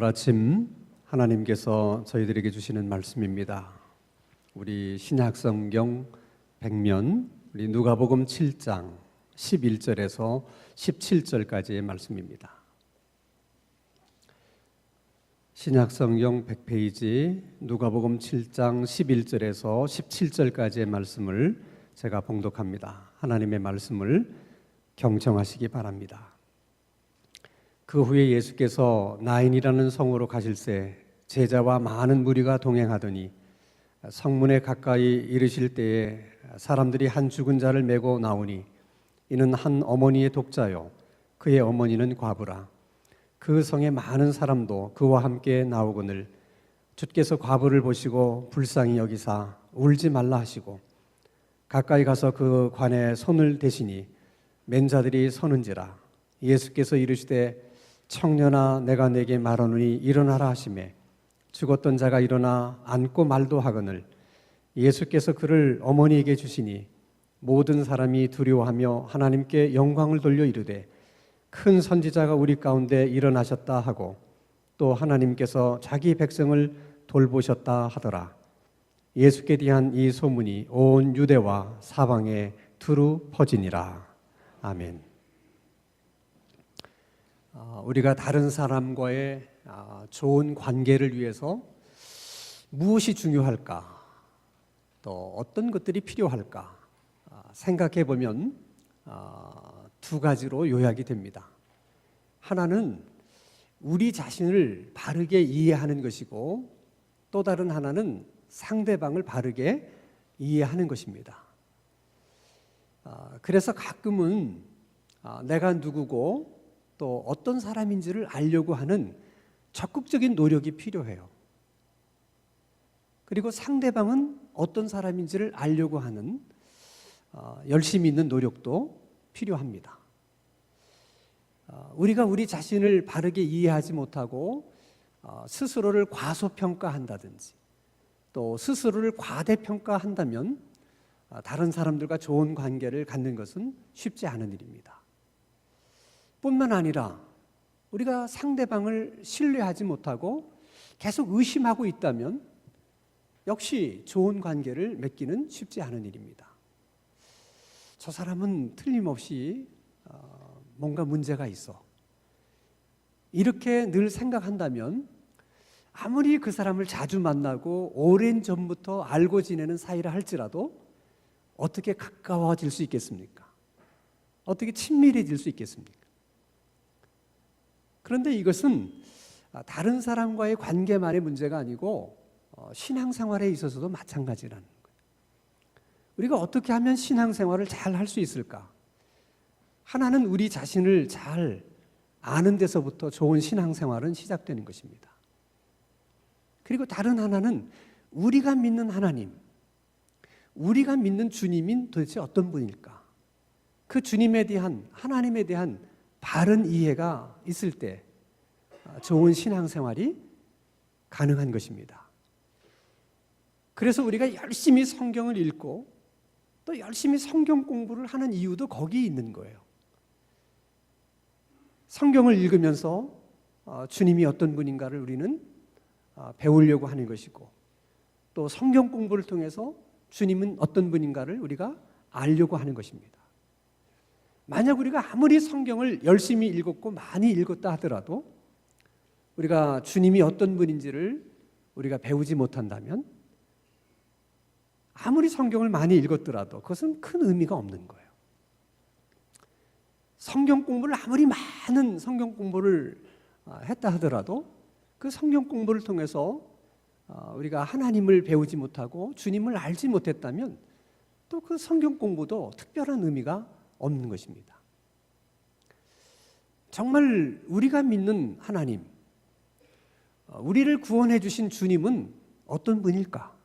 아침 하나님께서 저희들에게 주시는 말씀입니다. 우리 신약성경 100면 우리 누가복음 7장 11절에서 17절까지의 말씀입니다. 신약성경 100페이지 누가복음 7장 11절에서 17절까지의 말씀을 제가 봉독합니다. 하나님의 말씀을 경청하시기 바랍니다. 그 후에 예수께서 나인이라는 성으로 가실새 제자와 많은 무리가 동행하더니 성문에 가까이 이르실 때에 사람들이 한 죽은 자를 메고 나오니 이는 한 어머니의 독자요 그의 어머니는 과부라. 그 성에 많은 사람도 그와 함께 나오거늘 주께서 과부를 보시고 불쌍히 여기사 울지 말라 하시고 가까이 가서 그 관에 손을 대시니 맨 자들이 서는지라. 예수께서 이르시되 청년아 내가 내게 말하노니 일어나라 하시매 죽었던 자가 일어나 앉고 말도 하거늘 예수께서 그를 어머니에게 주시니 모든 사람이 두려워하며 하나님께 영광을 돌려 이르되 큰 선지자가 우리 가운데 일어나셨다 하고 또 하나님께서 자기 백성을 돌보셨다 하더라. 예수께 대한 이 소문이 온 유대와 사방에 두루 퍼지니라. 아멘. 우리가 다른 사람과의 좋은 관계를 위해서 무엇이 중요할까? 또 어떤 것들이 필요할까? 생각해 보면 두 가지로 요약이 됩니다. 하나는 우리 자신을 바르게 이해하는 것이고 또 다른 하나는 상대방을 바르게 이해하는 것입니다. 그래서 가끔은 내가 누구고 또 어떤 사람인지를 알려고 하는 적극적인 노력이 필요해요. 그리고 상대방은 어떤 사람인지를 알려고 하는 열심히 있는 노력도 필요합니다. 우리가 우리 자신을 바르게 이해하지 못하고 스스로를 과소평가한다든지 또 스스로를 과대평가한다면 다른 사람들과 좋은 관계를 갖는 것은 쉽지 않은 일입니다. 뿐만 아니라 우리가 상대방을 신뢰하지 못하고 계속 의심하고 있다면 역시 좋은 관계를 맺기는 쉽지 않은 일입니다. 저 사람은 틀림없이 뭔가 문제가 있어. 이렇게 늘 생각한다면 아무리 그 사람을 자주 만나고 오랜 전부터 알고 지내는 사이라 할지라도 어떻게 가까워질 수 있겠습니까? 어떻게 친밀해질 수 있겠습니까? 그런데 이것은 다른 사람과의 관계만의 문제가 아니고 신앙생활에 있어서도 마찬가지라는 거예요. 우리가 어떻게 하면 신앙생활을 잘 할 수 있을까? 하나는 우리 자신을 잘 아는 데서부터 좋은 신앙생활은 시작되는 것입니다. 그리고 다른 하나는 우리가 믿는 하나님, 우리가 믿는 주님인 도대체 어떤 분일까? 그 주님에 대한, 하나님에 대한 바른 이해가 있을 때 좋은 신앙생활이 가능한 것입니다. 그래서 우리가 열심히 성경을 읽고 또 열심히 성경 공부를 하는 이유도 거기에 있는 거예요. 성경을 읽으면서 주님이 어떤 분인가를 우리는 배우려고 하는 것이고 또 성경 공부를 통해서 주님은 어떤 분인가를 우리가 알려고 하는 것입니다. 만약 우리가 아무리 성경을 열심히 읽었고 많이 읽었다 하더라도 우리가 주님이 어떤 분인지를 우리가 배우지 못한다면 아무리 성경을 많이 읽었더라도 그것은 큰 의미가 없는 거예요. 성경 공부를 아무리 많은 성경 공부를 했다 하더라도 그 성경 공부를 통해서 우리가 하나님을 배우지 못하고 주님을 알지 못했다면 또 그 성경 공부도 특별한 의미가 없는 것입니다. 정말 우리가 믿는 하나님, 우리를 구원해 주신 주님은 어떤 분일까?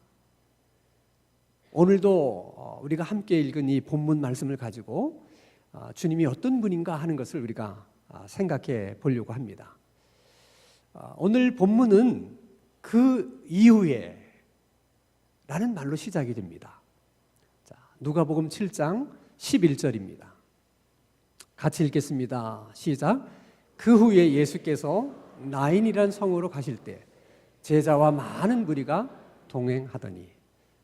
오늘도 우리가 함께 읽은 이 본문 말씀을 가지고 주님이 어떤 분인가 하는 것을 우리가 생각해 보려고 합니다. 오늘 본문은 그 이후에 라는 말로 시작이 됩니다. 누가복음 7장 11절입니다. 같이 읽겠습니다. 시작. 그 후에 예수께서 나인이라는 성으로 가실 때 제자와 많은 무리가 동행하더니,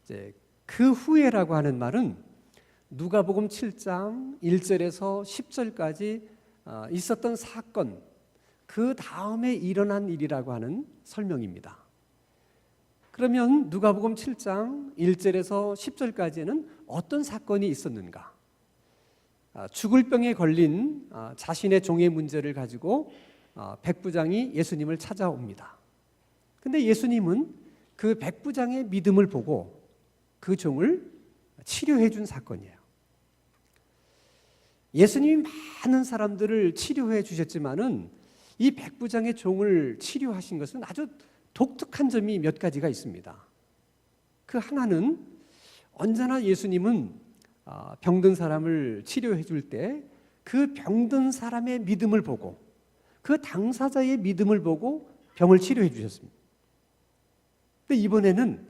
이제 그 후에라고 하는 말은 누가복음 7장 1절에서 10절까지 있었던 사건, 그 다음에 일어난 일이라고 하는 설명입니다. 그러면 누가복음 7장 1절에서 10절까지는 어떤 사건이 있었는가? 죽을 병에 걸린 자신의 종의 문제를 가지고 백부장이 예수님을 찾아옵니다. 근데 예수님은 그 백부장의 믿음을 보고 그 종을 치료해 준 사건이에요. 예수님이 많은 사람들을 치료해 주셨지만은 이 백부장의 종을 치료하신 것은 아주 독특한 점이 몇 가지가 있습니다. 그 하나는 언제나 예수님은 병든 사람을 치료해 줄 때 그 병든 사람의 믿음을 보고 그 당사자의 믿음을 보고 병을 치료해 주셨습니다. 근데 이번에는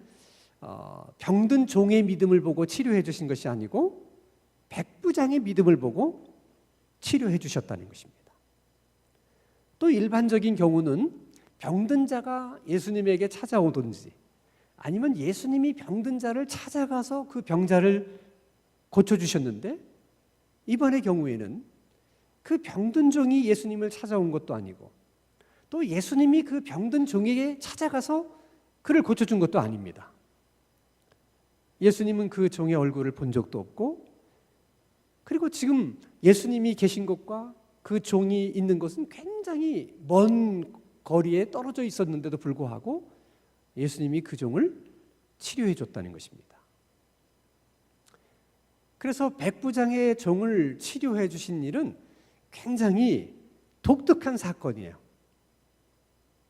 병든 종의 믿음을 보고 치료해 주신 것이 아니고 백부장의 믿음을 보고 치료해 주셨다는 것입니다. 또 일반적인 경우는 병든 자가 예수님에게 찾아오든지 아니면 예수님이 병든 자를 찾아가서 그 병자를 고쳐주셨는데, 이번의 경우에는 그 병든 종이 예수님을 찾아온 것도 아니고 또 예수님이 그 병든 종에게 찾아가서 그를 고쳐준 것도 아닙니다. 예수님은 그 종의 얼굴을 본 적도 없고, 그리고 지금 예수님이 계신 곳과 그 종이 있는 곳은 굉장히 먼 거리에 떨어져 있었는데도 불구하고 예수님이 그 종을 치료해 줬다는 것입니다. 그래서 백부장의 종을 치료해 주신 일은 굉장히 독특한 사건이에요.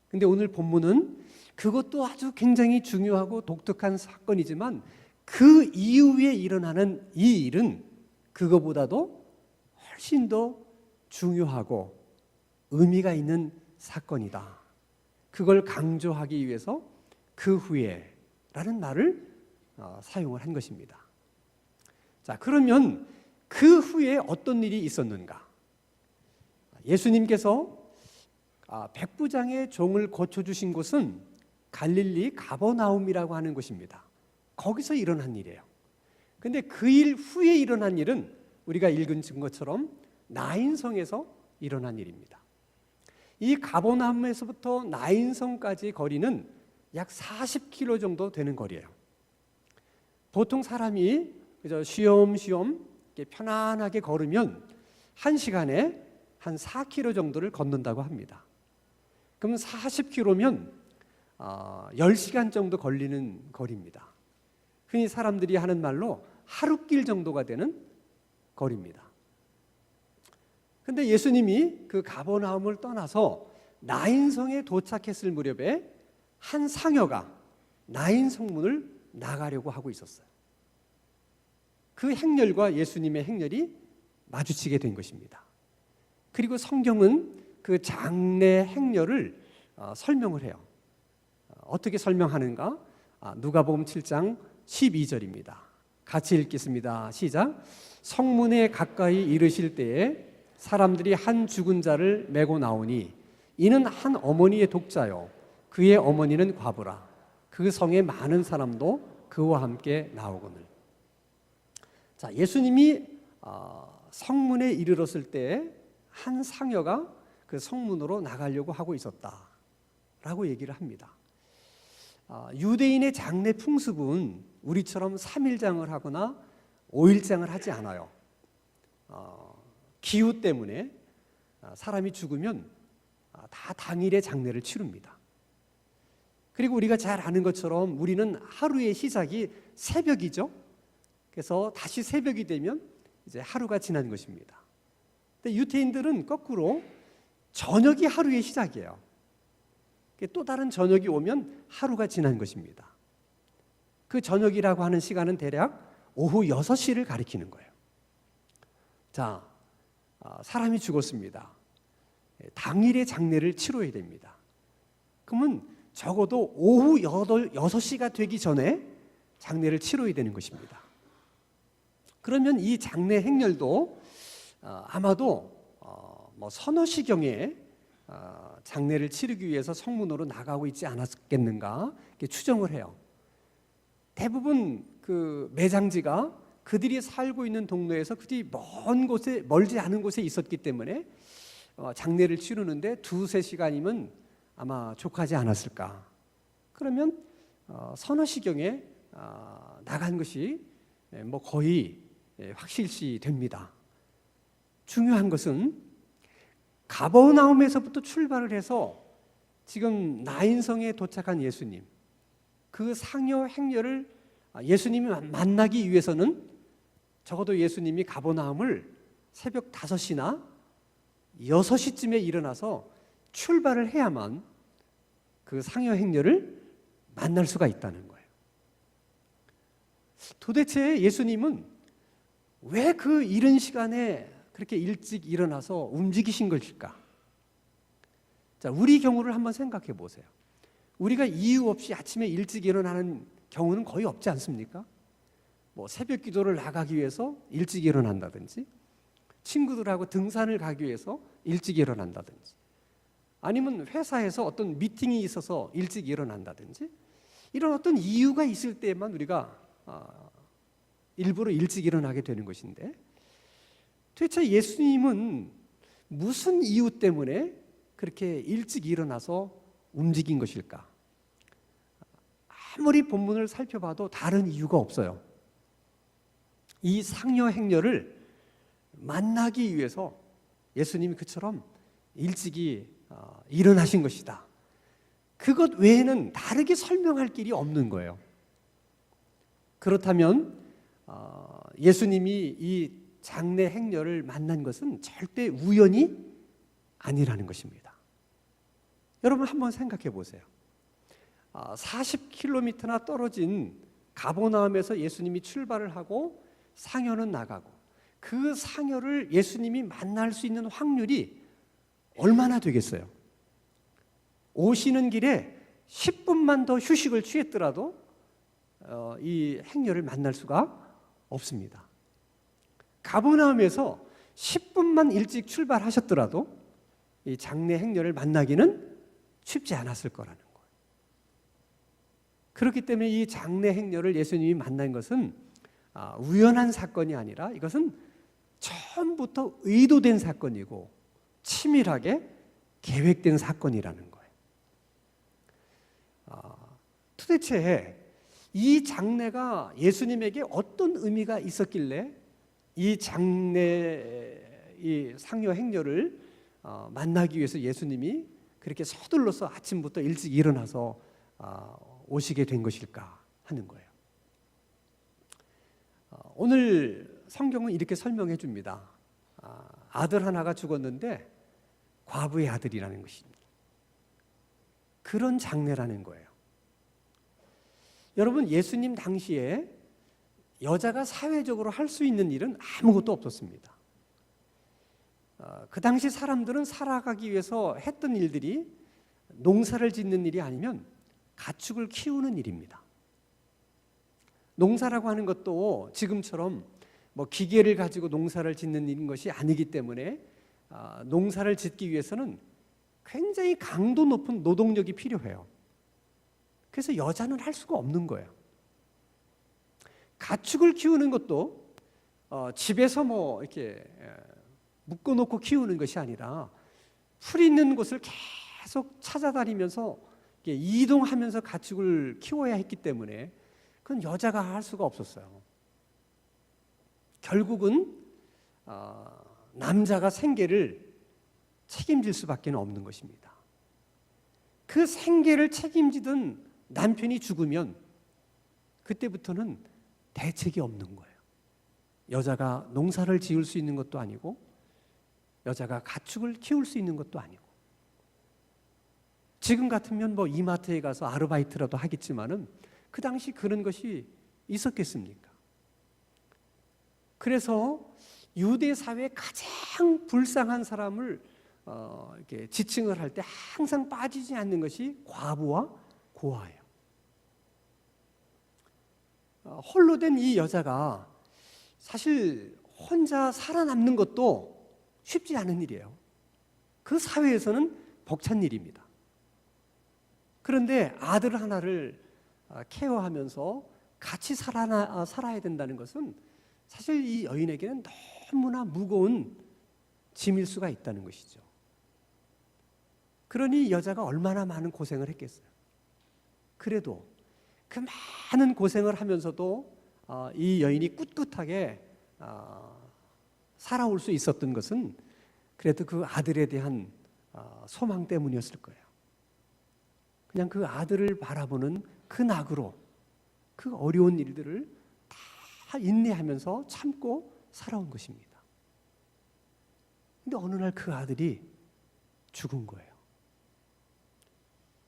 근데 오늘 본문은 그것도 아주 굉장히 중요하고 독특한 사건이지만 그 이후에 일어나는 이 일은 그거보다도 훨씬 더 중요하고 의미가 있는 사건이다. 그걸 강조하기 위해서 그 후에라는 말을 사용을 한 것입니다. 자, 그러면 그 후에 어떤 일이 있었는가? 예수님께서 백부장의 종을 고쳐주신 곳은 갈릴리 가버나움이라고 하는 곳입니다. 거기서 일어난 일이에요. 근데 그 일 후에 일어난 일은 우리가 읽은 것처럼 나인성에서 일어난 일입니다. 이 가버나움에서부터 나인성까지 거리는 약 40km 정도 되는 거리예요. 보통 사람이 그저 쉬엄쉬엄 편안하게 걸으면 1시간에 한 4km 정도를 걷는다고 합니다. 그럼 40km면 10시간 정도 걸리는 거리입니다. 흔히 사람들이 하는 말로 하루길 정도가 되는 거리입니다. 근데 예수님이 그 가버나움을 떠나서 나인성에 도착했을 무렵에 한 상여가 나인성문을 나가려고 하고 있었어요. 그 행렬과 예수님의 행렬이 마주치게 된 것입니다. 그리고 성경은 그 장례 행렬을 설명을 해요. 어떻게 설명하는가? 누가복음 7장 12절입니다. 같이 읽겠습니다. 시작. 성문에 가까이 이르실 때에 사람들이 한 죽은 자를 메고 나오니 이는 한 어머니의 독자요 그의 어머니는 과부라. 그 성에 많은 사람도 그와 함께 나오거늘. 자, 예수님이 성문에 이르렀을 때 한 상여가 그 성문으로 나가려고 하고 있었다라고 얘기를 합니다. 유대인의 장례 풍습은 우리처럼 3일장을 하거나 5일장을 하지 않아요. 기후 때문에 사람이 죽으면 다 당일에 장례를 치릅니다. 그리고 우리가 잘 아는 것처럼 우리는 하루의 시작이 새벽이죠. 그래서 다시 새벽이 되면 이제 하루가 지난 것입니다. 근데 유태인들은 거꾸로 저녁이 하루의 시작이에요. 또 다른 저녁이 오면 하루가 지난 것입니다. 그 저녁이라고 하는 시간은 대략 오후 6시를 가리키는 거예요. 자, 사람이 죽었습니다. 당일에 장례를 치러야 됩니다. 그러면 적어도 오후 6시가 되기 전에 장례를 치러야 되는 것입니다. 그러면 이 장례 행렬도 아마도 서너 시경에 장례를 치르기 위해서 성문으로 나가고 있지 않았겠는가 이렇게 추정을 해요. 대부분 그 매장지가 그들이 살고 있는 동네에서 그들이 먼 곳에 멀지 않은 곳에 있었기 때문에 장례를 치르는데 2-3시간이면 아마 족하지 않았을까. 그러면 서너 시경에 나간 것이 뭐 거의 확실시 됩니다. 중요한 것은 가버나움에서부터 출발을 해서 지금 나인성에 도착한 예수님, 그 상여 행렬을 예수님이 만나기 위해서는 적어도 예수님이 가버나움을 새벽 5시나 6시쯤에 일어나서 출발을 해야만 그 상여 행렬을 만날 수가 있다는 거예요. 도대체 예수님은 왜 그 이른 시간에 그렇게 일찍 일어나서 움직이신 것일까? 자, 우리 경우를 한번 생각해 보세요. 우리가 이유 없이 아침에 일찍 일어나는 경우는 거의 없지 않습니까? 뭐 새벽 기도를 나가기 위해서 일찍 일어난다든지, 친구들하고 등산을 가기 위해서 일찍 일어난다든지, 아니면 회사에서 어떤 미팅이 있어서 일찍 일어난다든지, 이런 어떤 이유가 있을 때만 우리가 일부러 일찍 일어나게 되는 것인데, 도대체 예수님은 무슨 이유 때문에 그렇게 일찍 일어나서 움직인 것일까? 아무리 본문을 살펴봐도 다른 이유가 없어요. 이 상여 행렬을 만나기 위해서 예수님이 그처럼 일찍이 일어나신 것이다. 그것 외에는 다르게 설명할 길이 없는 거예요. 그렇다면 예수님이 이 장례 행렬을 만난 것은 절대 우연이 아니라는 것입니다. 여러분 한번 생각해 보세요. 40km나 떨어진 가버나움에서 예수님이 출발을 하고 상여는 나가고, 그 상여를 예수님이 만날 수 있는 확률이 얼마나 되겠어요? 오시는 길에 10분만 더 휴식을 취했더라도 이 행렬을 만날 수가 없습니다. 가버나움에서 10분만 일찍 출발하셨더라도 이 장례 행렬을 만나기는 쉽지 않았을 거라는 거예요. 그렇기 때문에 이 장례 행렬을 예수님이 만난 것은 우연한 사건이 아니라 이것은 처음부터 의도된 사건이고 치밀하게 계획된 사건이라는 거예요. 도대체 이 장례가 예수님에게 어떤 의미가 있었길래 이 장례, 이 상여 행렬을 만나기 위해서 예수님이 그렇게 서둘러서 아침부터 일찍 일어나서 오시게 된 것일까 하는 거예요. 오늘 성경은 이렇게 설명해 줍니다. 아들 하나가 죽었는데 과부의 아들이라는 것입니다. 그런 장례라는 거예요. 여러분, 예수님 당시에 여자가 사회적으로 할 수 있는 일은 아무것도 없었습니다. 그 당시 사람들은 살아가기 위해서 했던 일들이 농사를 짓는 일이 아니면 가축을 키우는 일입니다. 농사라고 하는 것도 지금처럼 뭐 기계를 가지고 농사를 짓는 것이 아니기 때문에 농사를 짓기 위해서는 굉장히 강도 높은 노동력이 필요해요. 그래서 여자는 할 수가 없는 거예요. 가축을 키우는 것도 집에서 뭐 이렇게 묶어놓고 키우는 것이 아니라 풀 있는 곳을 계속 찾아다니면서 이동하면서 가축을 키워야 했기 때문에 그건 여자가 할 수가 없었어요. 결국은 남자가 생계를 책임질 수밖에 없는 것입니다. 그 생계를 책임지던 남편이 죽으면 그때부터는 대책이 없는 거예요. 여자가 농사를 지을 수 있는 것도 아니고 여자가 가축을 키울 수 있는 것도 아니고, 지금 같으면 뭐 이마트에 가서 아르바이트라도 하겠지만은 그 당시 그런 것이 있었겠습니까? 그래서 유대 사회의 가장 불쌍한 사람을 이렇게 지칭을 할 때 항상 빠지지 않는 것이 과부와 고아예요. 홀로 된 이 여자가 사실 혼자 살아남는 것도 쉽지 않은 일이에요. 그 사회에서는 벅찬 일입니다. 그런데 아들 하나를 케어하면서 같이 살아야 된다는 것은 사실 이 여인에게는 너무나 무거운 짐일 수가 있다는 것이죠. 그러니 여자가 얼마나 많은 고생을 했겠어요. 그래도 그 많은 고생을 하면서도 이 여인이 꿋꿋하게 살아올 수 있었던 것은 그래도 그 아들에 대한 소망 때문이었을 거예요. 그냥 그 아들을 바라보는 그 낙으로 그 어려운 일들을 다 인내하면서 참고 살아온 것입니다. 근데 어느 날 그 아들이 죽은 거예요.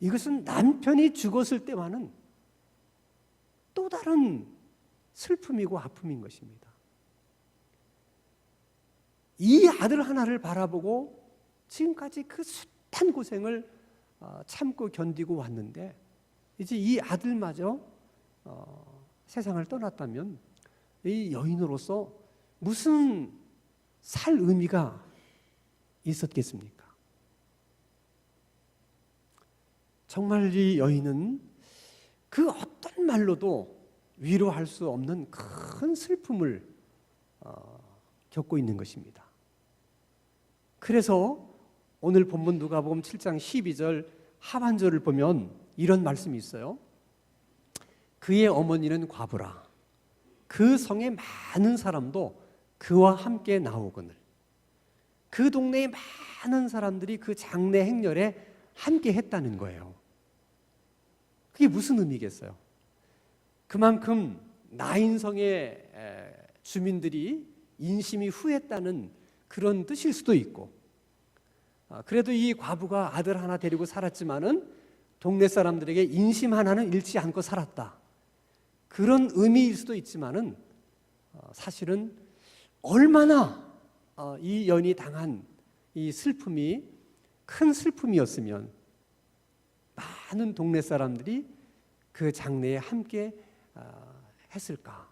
이것은 남편이 죽었을 때와는 또 다른 슬픔이고 아픔인 것입니다. 이 아들 하나를 바라보고 지금까지 그 숱한 고생을 참고 견디고 왔는데 이제 이 아들마저 세상을 떠났다면 이 여인으로서 무슨 살 의미가 있었겠습니까? 정말 이 여인은 그 어떤 말로도 위로할 수 없는 큰 슬픔을 겪고 있는 것입니다. 그래서 오늘 본문 누가복음 7장 12절 하반절을 보면 이런 말씀이 있어요. 그의 어머니는 과부라. 그 성의 많은 사람도 그와 함께 나오거늘. 그 동네의 많은 사람들이 그 장례 행렬에 함께 했다는 거예요. 그게 무슨 의미겠어요? 그만큼 나인성의 주민들이 인심이 후했다는 그런 뜻일 수도 있고, 그래도 이 과부가 아들 하나 데리고 살았지만은 동네 사람들에게 인심 하나는 잃지 않고 살았다, 그런 의미일 수도 있지만은 사실은 얼마나 이 여인이 당한 이 슬픔이 큰 슬픔이었으면 많은 동네 사람들이 그 장례에 함께 했을까.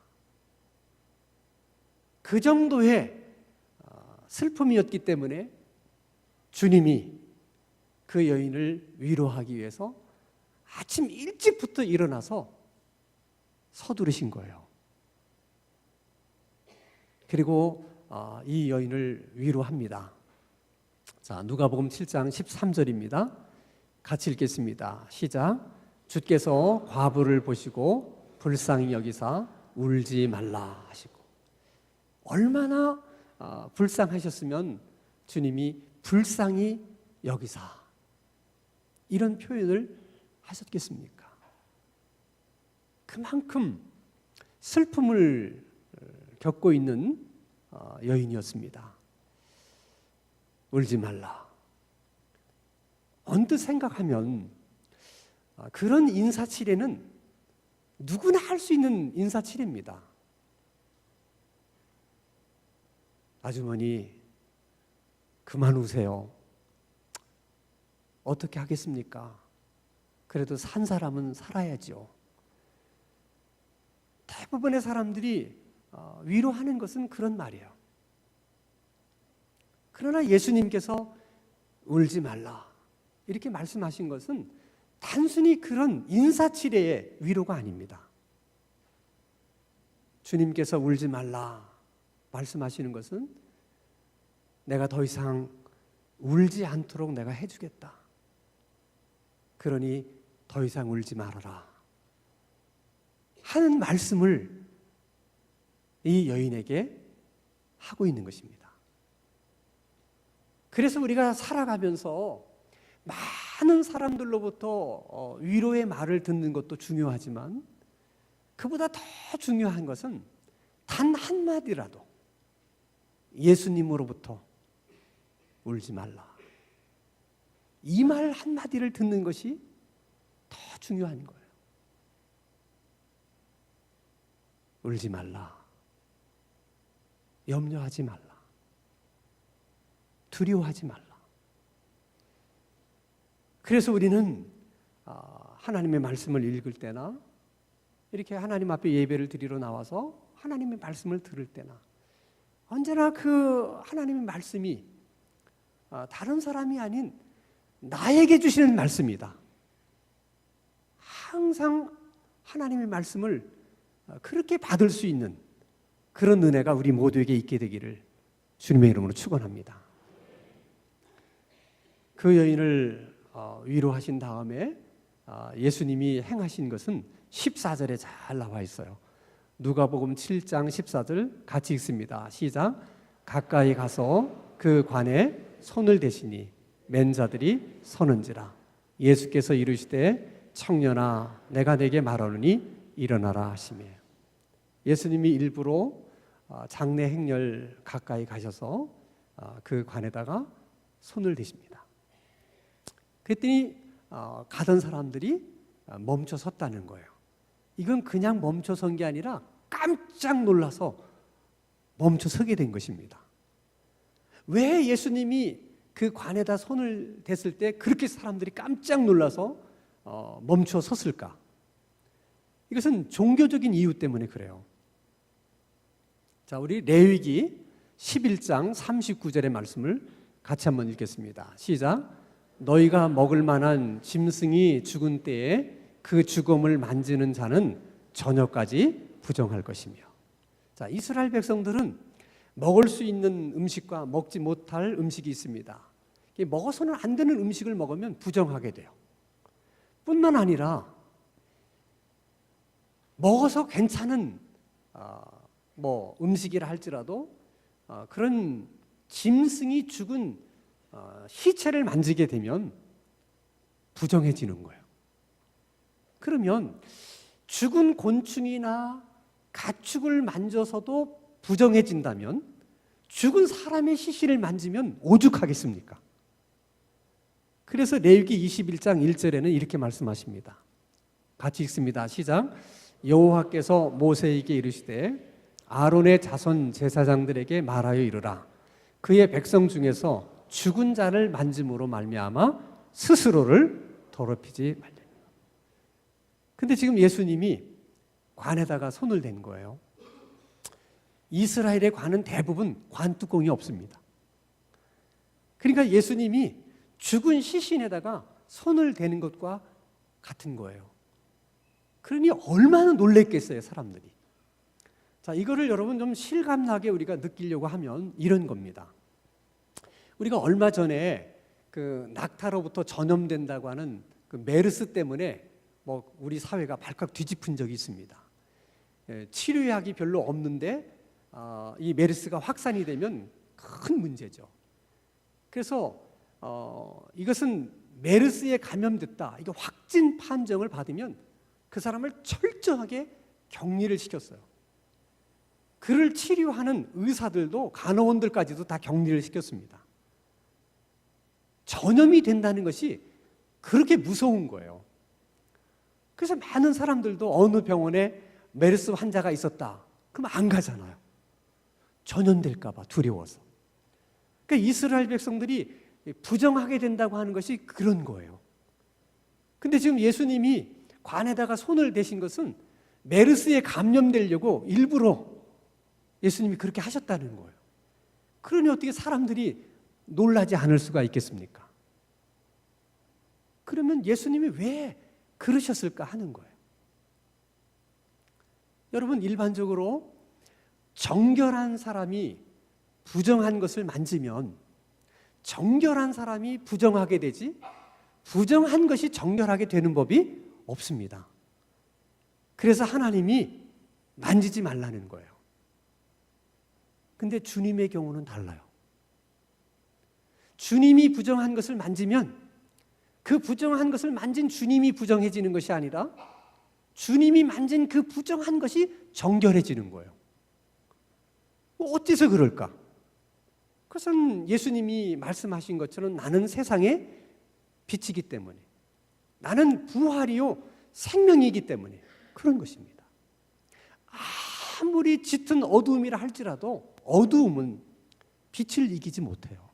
그 정도의 슬픔이었기 때문에 주님이 그 여인을 위로하기 위해서 아침 일찍부터 일어나서 서두르신 거예요. 그리고 이 여인을 위로합니다. 자, 누가복음 7장 13절입니다. 같이 읽겠습니다. 시작. 주께서 과부를 보시고 불쌍히 여기사 울지 말라 하시고. 얼마나 불쌍하셨으면 주님이 불쌍히 여기사 이런 표현을 하셨겠습니까? 그만큼 슬픔을 겪고 있는 여인이었습니다. 울지 말라. 언뜻 생각하면 그런 인사치레는 누구나 할 수 있는 인사치레입니다. 아주머니 그만 우세요. 어떻게 하겠습니까? 그래도 산 사람은 살아야죠. 대부분의 사람들이 위로하는 것은 그런 말이에요. 그러나 예수님께서 울지 말라 이렇게 말씀하신 것은 단순히 그런 인사치레의 위로가 아닙니다. 주님께서 울지 말라 말씀하시는 것은 내가 더 이상 울지 않도록 내가 해주겠다. 그러니 더 이상 울지 말아라 하는 말씀을 이 여인에게 하고 있는 것입니다. 그래서 우리가 살아가면서 많은 사람들로부터 위로의 말을 듣는 것도 중요하지만 그보다 더 중요한 것은 단 한마디라도 예수님으로부터 울지 말라. 이 말 한마디를 듣는 것이 더 중요한 거예요. 울지 말라. 염려하지 말라. 두려워하지 말라. 그래서 우리는 하나님의 말씀을 읽을 때나 이렇게 하나님 앞에 예배를 드리러 나와서 하나님의 말씀을 들을 때나 언제나 그 하나님의 말씀이 다른 사람이 아닌 나에게 주시는 말씀이다. 항상 하나님의 말씀을 그렇게 받을 수 있는 그런 은혜가 우리 모두에게 있게 되기를 주님의 이름으로 축원합니다. 그 여인을 위로하신 다음에 예수님이 행하신 것은 14절에 잘 나와 있어요. 누가복음 7장 14절 같이 읽습니다. 시작. 가까이 가서 그 관에 손을 대시니 맨 자들이 서는지라. 예수께서 이르시되 청년아 내가 내게 말하노니 일어나라 하시며, 예수님이 일부러 장례 행렬 가까이 가셔서 그 관에다가 손을 대십니다. 그랬더니 가던 사람들이 멈춰 섰다는 거예요. 이건 그냥 멈춰 선 게 아니라 깜짝 놀라서 멈춰 서게 된 것입니다. 왜 예수님이 그 관에다 손을 댔을 때 그렇게 사람들이 깜짝 놀라서 멈춰 섰을까? 이것은 종교적인 이유 때문에 그래요. 자, 우리 레위기 11장 39절의 말씀을 같이 한번 읽겠습니다. 시작. 너희가 먹을 만한 짐승이 죽은 때에 그 죽음을 만지는 자는 저녁까지 부정할 것이며. 자, 이스라엘 백성들은 먹을 수 있는 음식과 먹지 못할 음식이 있습니다. 먹어서는 안 되는 음식을 먹으면 부정하게 돼요. 뿐만 아니라 먹어서 괜찮은 음식이라 할지라도 그런 짐승이 죽은 시체를 만지게 되면 부정해지는 거예요. 그러면 죽은 곤충이나 가축을 만져서도 부정해진다면 죽은 사람의 시신을 만지면 오죽하겠습니까? 그래서 레위기 21장 1절에는 이렇게 말씀하십니다. 같이 읽습니다. 시작. 여호와께서 모세에게 이르시되 아론의 자손 제사장들에게 말하여 이르라. 그의 백성 중에서 죽은 자를 만짐으로 말미암아 스스로를 더럽히지 말라. 근데 지금 예수님이 관에다가 손을 댄 거예요. 이스라엘의 관은 대부분 관뚜껑이 없습니다. 그러니까 예수님이 죽은 시신에다가 손을 대는 것과 같은 거예요. 그러니 얼마나 놀랬겠어요, 사람들이. 자, 이거를 여러분 좀 실감나게 우리가 느끼려고 하면 이런 겁니다. 우리가 얼마 전에 그 낙타로부터 전염된다고 하는 그 메르스 때문에 우리 사회가 발칵 뒤집힌 적이 있습니다. 치료약이 별로 없는데 이 메르스가 확산이 되면 큰 문제죠. 그래서 이것은 메르스에 감염됐다, 이거 확진 판정을 받으면 그 사람을 철저하게 격리를 시켰어요. 그를 치료하는 의사들도 간호원들까지도 다 격리를 시켰습니다. 전염이 된다는 것이 그렇게 무서운 거예요. 그래서 많은 사람들도 어느 병원에 메르스 환자가 있었다, 그럼 안 가잖아요. 전염될까 봐 두려워서. 그러니까 이스라엘 백성들이 부정하게 된다고 하는 것이 그런 거예요. 근데 지금 예수님이 관에다가 손을 대신 것은 메르스에 감염되려고 일부러 예수님이 그렇게 하셨다는 거예요. 그러니 어떻게 사람들이 놀라지 않을 수가 있겠습니까? 그러면 예수님이 왜 그러셨을까 하는 거예요. 여러분, 일반적으로 정결한 사람이 부정한 것을 만지면 정결한 사람이 부정하게 되지 부정한 것이 정결하게 되는 법이 없습니다. 그래서 하나님이 만지지 말라는 거예요. 근데 주님의 경우는 달라요. 주님이 부정한 것을 만지면 그 부정한 것을 만진 주님이 부정해지는 것이 아니라 주님이 만진 그 부정한 것이 정결해지는 거예요. 어째서 그럴까? 그것은 예수님이 말씀하신 것처럼 나는 세상의 빛이기 때문에, 나는 부활이요 생명이기 때문에 그런 것입니다. 아무리 짙은 어두움이라 할지라도 어두움은 빛을 이기지 못해요.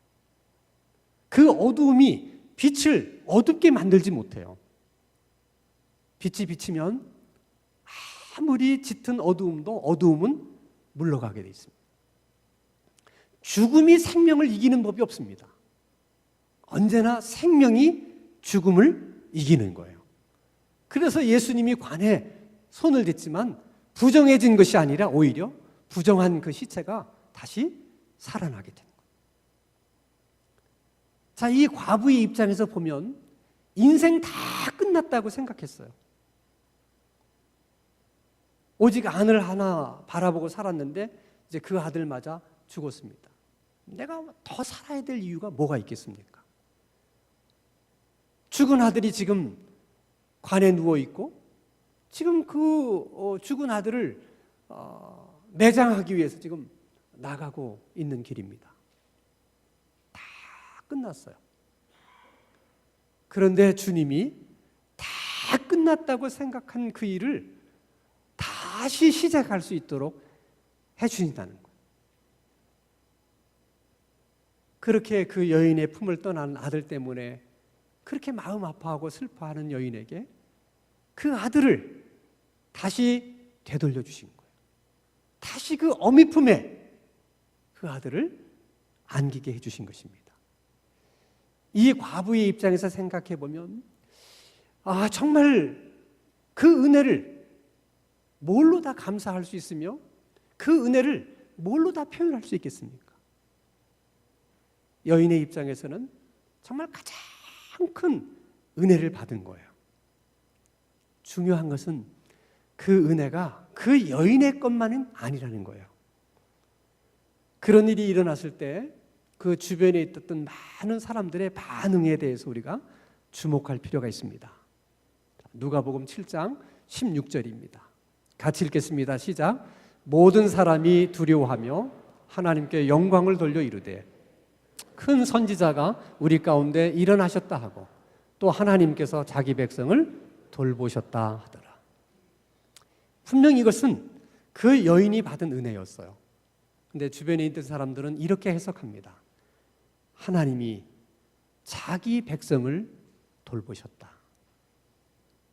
그 어두움이 빛을 어둡게 만들지 못해요. 빛이 비치면 아무리 짙은 어두움도 어두움은 물러가게 돼 있습니다. 죽음이 생명을 이기는 법이 없습니다. 언제나 생명이 죽음을 이기는 거예요. 그래서 예수님이 관에 손을 댔지만 부정해진 것이 아니라 오히려 부정한 그 시체가 다시 살아나게 되는 거예요. 자, 이 과부의 입장에서 보면 인생 다 끝났다고 생각했어요. 오직 아들 하나 바라보고 살았는데 이제 그 아들마저 죽었습니다. 내가 더 살아야 될 이유가 뭐가 있겠습니까? 죽은 아들이 지금 관에 누워 있고 지금 그 죽은 아들을 매장하기 위해서 지금 나가고 있는 길입니다. 다 끝났어요. 그런데 주님이 다 끝났다고 생각한 그 일을 다시 시작할 수 있도록 해주신다는 거예요. 그렇게 그 여인의 품을 떠난 아들 때문에 그렇게 마음 아파하고 슬퍼하는 여인에게 그 아들을 다시 되돌려 주신 거예요. 다시 그 어미 품에 그 아들을 안기게 해주신 것입니다. 이 과부의 입장에서 생각해 보면 정말 그 은혜를 뭘로 다 감사할 수 있으며 그 은혜를 뭘로 다 표현할 수 있겠습니까? 여인의 입장에서는 정말 가장 큰 은혜를 받은 거예요. 중요한 것은 그 은혜가 그 여인의 것만은 아니라는 거예요. 그런 일이 일어났을 때 그 주변에 있었던 많은 사람들의 반응에 대해서 우리가 주목할 필요가 있습니다. 누가복음 7장 16절입니다. 같이 읽겠습니다. 시작. 모든 사람이 두려워하며 하나님께 영광을 돌려 이르되 큰 선지자가 우리 가운데 일어나셨다 하고 또 하나님께서 자기 백성을 돌보셨다 하더라. 분명히 이것은 그 여인이 받은 은혜였어요. 근데 주변에 있던 사람들은 이렇게 해석합니다. 하나님이 자기 백성을 돌보셨다.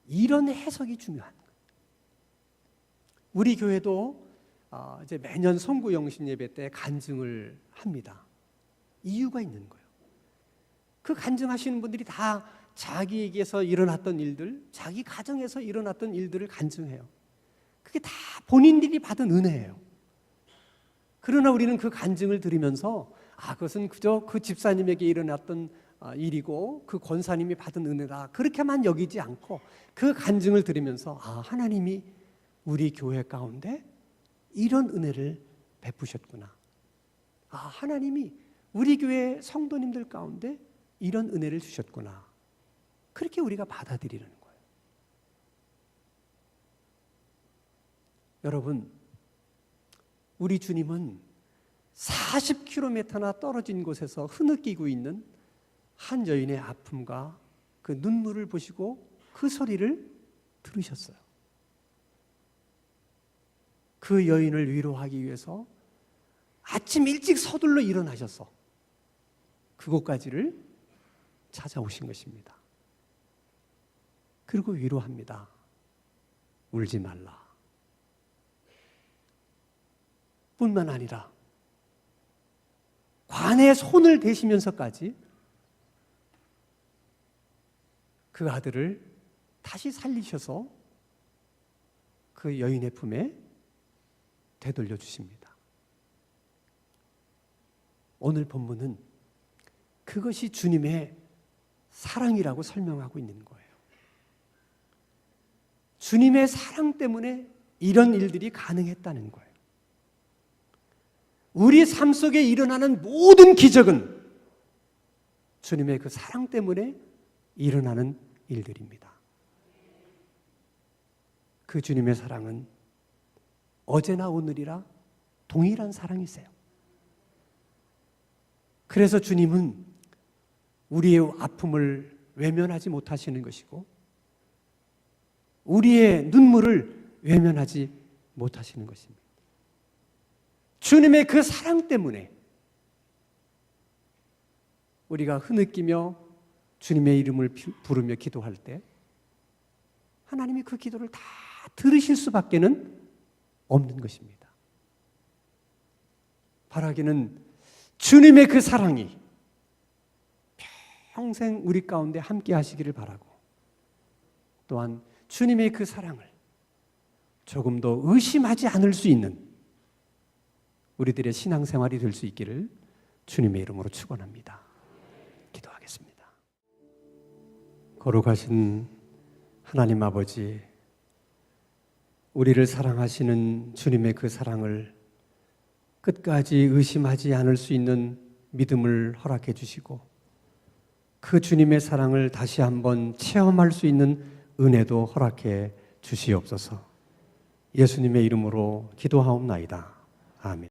이런 해석이 중요한 거예요. 우리 교회도 이제 매년 성구 영신 예배 때 간증을 합니다. 이유가 있는 거예요. 그 간증하시는 분들이 다 자기에게서 일어났던 일들, 자기 가정에서 일어났던 일들을 간증해요. 그게 다 본인들이 받은 은혜예요. 그러나 우리는 그 간증을 들으면서 그것은 그저 그 집사님에게 일어났던 일이고 그 권사님이 받은 은혜다 그렇게만 여기지 않고 그 간증을 들으면서 하나님이 우리 교회 가운데 이런 은혜를 베푸셨구나. 하나님이 우리 교회 성도님들 가운데 이런 은혜를 주셨구나. 그렇게 우리가 받아들이는 거예요. 여러분, 우리 주님은 40km나 떨어진 곳에서 흐느끼고 있는 한 여인의 아픔과 그 눈물을 보시고 그 소리를 들으셨어요. 그 여인을 위로하기 위해서 아침 일찍 서둘러 일어나셔서 그곳까지를 찾아오신 것입니다. 그리고 위로합니다. 울지 말라. 뿐만 아니라 관에 손을 대시면서까지 그 아들을 다시 살리셔서 그 여인의 품에 되돌려 주십니다. 오늘 본문은 그것이 주님의 사랑이라고 설명하고 있는 거예요. 주님의 사랑 때문에 이런 일들이 가능했다는 거예요. 우리 삶 속에 일어나는 모든 기적은 주님의 그 사랑 때문에 일어나는 일들입니다. 그 주님의 사랑은 어제나 오늘이라 동일한 사랑이세요. 그래서 주님은 우리의 아픔을 외면하지 못하시는 것이고 우리의 눈물을 외면하지 못하시는 것입니다. 주님의 그 사랑 때문에 우리가 흐느끼며 주님의 이름을 부르며 기도할 때 하나님이 그 기도를 다 들으실 수밖에는 없는 것입니다. 바라기는 주님의 그 사랑이 평생 우리 가운데 함께 하시기를 바라고, 또한 주님의 그 사랑을 조금도 의심하지 않을 수 있는 우리들의 신앙생활이 될 수 있기를 주님의 이름으로 축원합니다. 기도하겠습니다. 거룩하신 하나님 아버지, 우리를 사랑하시는 주님의 그 사랑을 끝까지 의심하지 않을 수 있는 믿음을 허락해 주시고, 그 주님의 사랑을 다시 한번 체험할 수 있는 은혜도 허락해 주시옵소서. 예수님의 이름으로 기도하옵나이다. 아멘.